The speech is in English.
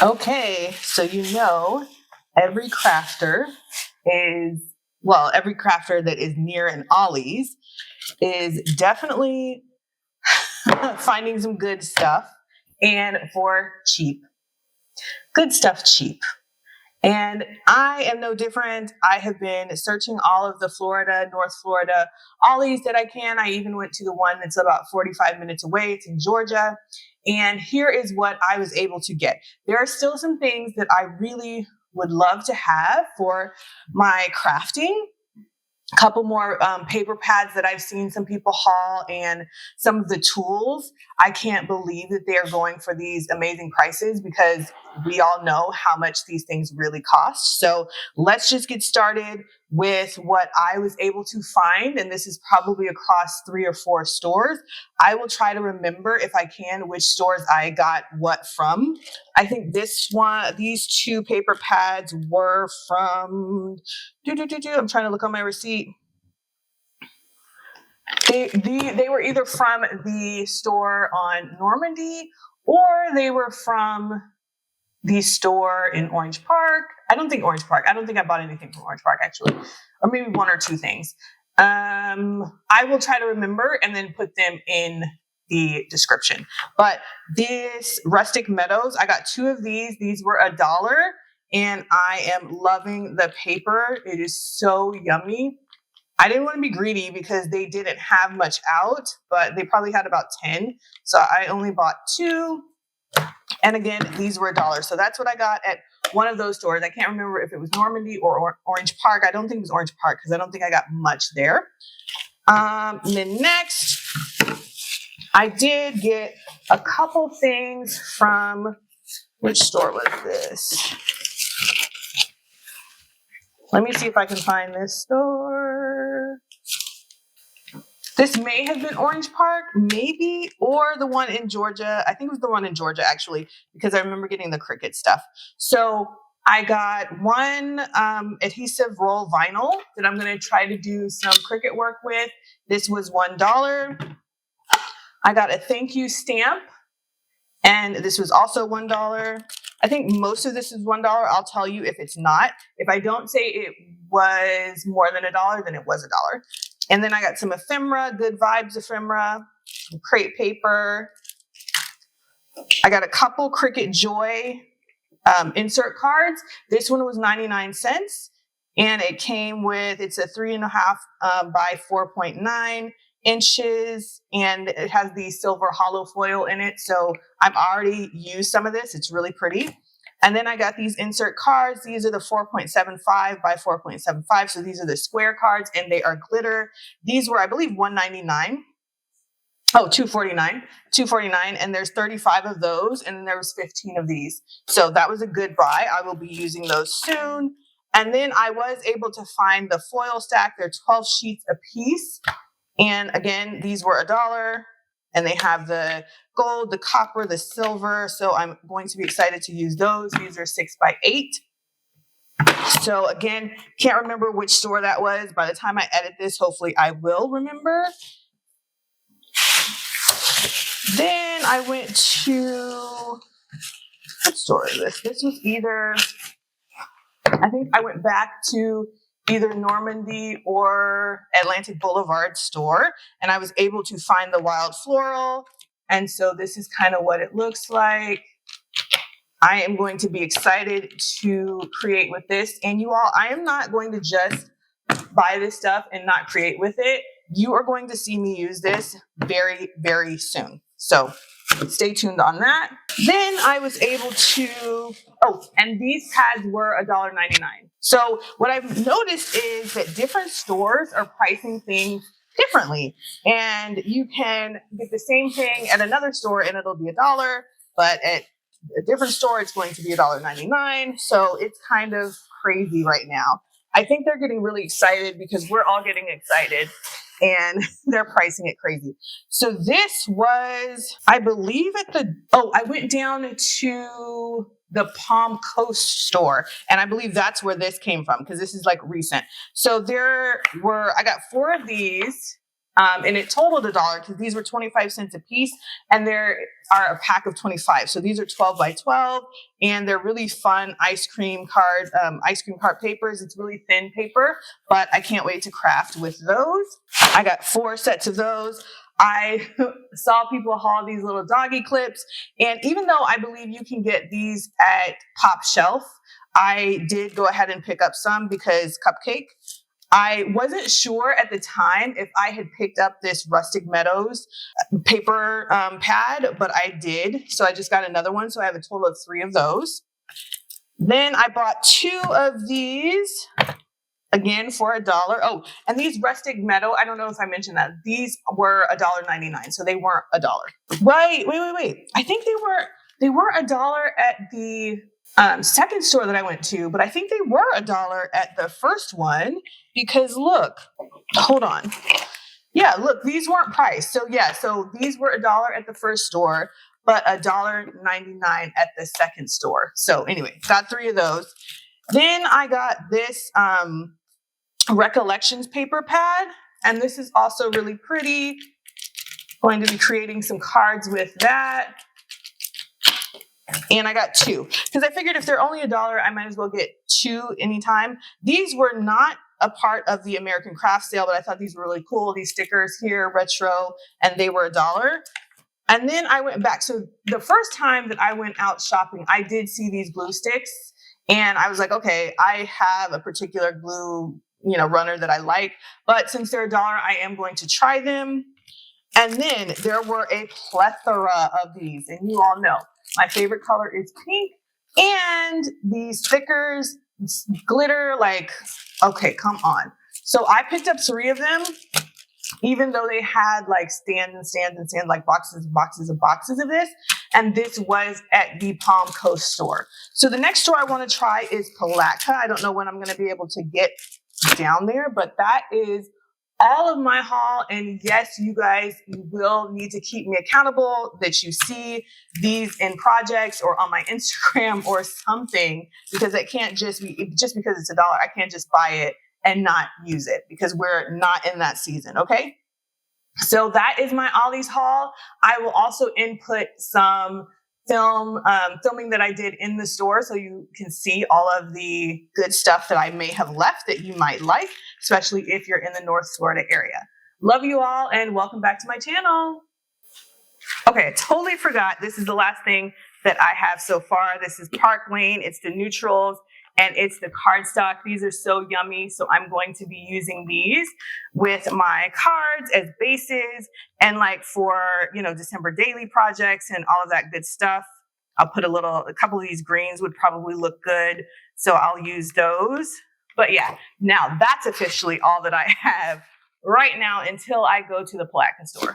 Okay, so every crafter every crafter that is near an Ollie's is definitely finding some good stuff and for cheap. Good stuff cheap. And I am no different. I have been searching all of the North Florida Ollies that I can. I even went to the one that's about 45 minutes away. It's in Georgia. And here is what I was able to get. There are still some things that I really would love to have for my crafting. A couple more paper pads that I've seen some people haul, and some of the tools. I can't believe that they are going for these amazing prices because we all know how much these things really cost. So let's just get started with what I was able to find. And this is probably across 3 or 4 stores. I will try to remember, if I can, which stores I got what from. I think these 2 paper pads were from, I'm trying to look on my receipt. They were either from the store on Normandy, or they were from the store in Orange Park. I don't think I bought anything from Orange Park, actually, or maybe 1 or 2 things. I will try to remember and then put them in the description. But this Rustic Meadows, I got 2 of these. These were $1, and I am loving the paper. It is so yummy. I didn't want to be greedy because they didn't have much out, but they probably had about 10. So I only bought 2. And again, these were $1. So that's what I got at one of those stores. I can't remember if it was Normandy or Orange Park. I don't think it was Orange Park because I don't think I got much there. Then next, I did get a couple things from, which store was this? Let me see if I can find this store. This may have been Orange Park, maybe, or the one in Georgia. I think it was the one in Georgia, actually, because I remember getting the Cricut stuff. So I got one adhesive roll vinyl that I'm going to try to do some Cricut work with. This was $1. I got a thank you stamp, and this was also $1. I think most of this is $1. I'll tell you if it's not. If I don't say it was more than $1, then it was $1. And then I got some ephemera, Good Vibes ephemera, some crepe paper. I got a couple Cricut Joy insert cards. This one was 99 cents. And it came with, it's a 3.5 by 4.9 inches. And it has the silver hollow foil in it. So I've already used some of this. It's really pretty. And then I got these insert cards. These are the 4.75 by 4.75. So these are the square cards, and they are glitter. These were, I believe, $1.99. Oh, $2.49. And there's 35 of those, and then there was 15 of these. So that was a good buy. I will be using those soon. And then I was able to find the foil stack. They're 12 sheets a piece. And again, these were $1. And they have the gold, the copper, the silver. So I'm going to be excited to use those. These are 6 by 8. So again, can't remember which store that was. By the time I edit this, hopefully I will remember. Then I went to, what store is this? This was I think I went back to either Normandy or Atlantic Boulevard store, and I was able to find the wild floral. And so this is kind of what it looks like. I am going to be excited to create with this. And you all, I am not going to just buy this stuff and not create with it. You are going to see me use this very, very soon. So stay tuned on that. Then I was able to, and these pads were $1.99. So what I've noticed is that different stores are pricing things differently. And you can get the same thing at another store and it'll be $1, but at a different store, it's going to be $1.99. So it's kind of crazy right now. I think they're getting really excited because we're all getting excited and they're pricing it crazy. So this was, I believe I went down to the Palm Coast store, and I believe that's where this came from because this is like recent. So I got 4 of these, And it totaled $1 because these were 25 cents a piece, and there are a pack of 25. So these are 12 by 12, and they're really fun ice cream card papers. It's really thin paper, but I can't wait to craft with those. I got 4 sets of those. I saw people haul these little doggy clips, and even though I believe you can get these at Pop Shelf, I did go ahead and pick up some because Cupcake. I wasn't sure at the time if I had picked up this Rustic Meadows paper pad, but I did. So I just got another one. So I have a total of 3 of those. Then I bought 2 of these, again, for $1. Oh, and these Rustic Meadow, I don't know if I mentioned that. These were $1.99, so they weren't $1. Wait. I think they were $1 at the second store that I went to, but I think they were $1 at the first one because look, hold on. Yeah, look, these weren't priced. So yeah, so these were $1 at the first store, but $1.99 at the second store. So anyway, got 3 of those. Then I got this Recollections paper pad, and this is also really pretty. Going to be creating some cards with that. And I got 2 because I figured if they're only $1, I might as well get 2 anytime. These were not a part of the American Craft sale, but I thought these were really cool. These stickers here, retro, and they were $1. And then I went back. So the first time that I went out shopping, I did see these glue sticks, and I was like, okay, I have a particular glue, runner that I like, but since they're $1, I am going to try them. And then there were a plethora of these, and you all know my favorite color is pink, and these stickers glitter like, okay, come on. So I picked up 3 of them, even though they had like stands, like boxes of this. And this was at the Palm Coast store. So the next store I want to try is Palatka. I don't know when I'm going to be able to get down there, but that is all of my haul. And yes, you guys will need to keep me accountable that you see these in projects or on my Instagram or something, because it can't just be just because it's $1. I can't just buy it and not use it because we're not in that season. Okay. So that is my Ollie's haul. I will also input some filming that I did in the store so you can see all of the good stuff that I may have left that you might like, especially if you're in the North Florida area. Love you all and welcome back to my channel. Okay, I totally forgot. This is the last thing that I have so far. This is Park Lane. It's the neutrals and it's the cardstock. These are so yummy. So I'm going to be using these with my cards as bases and like for, December daily projects and all of that good stuff. I'll put a couple of these greens would probably look good. So I'll use those. But yeah, now that's officially all that I have right now until I go to the Palatka store.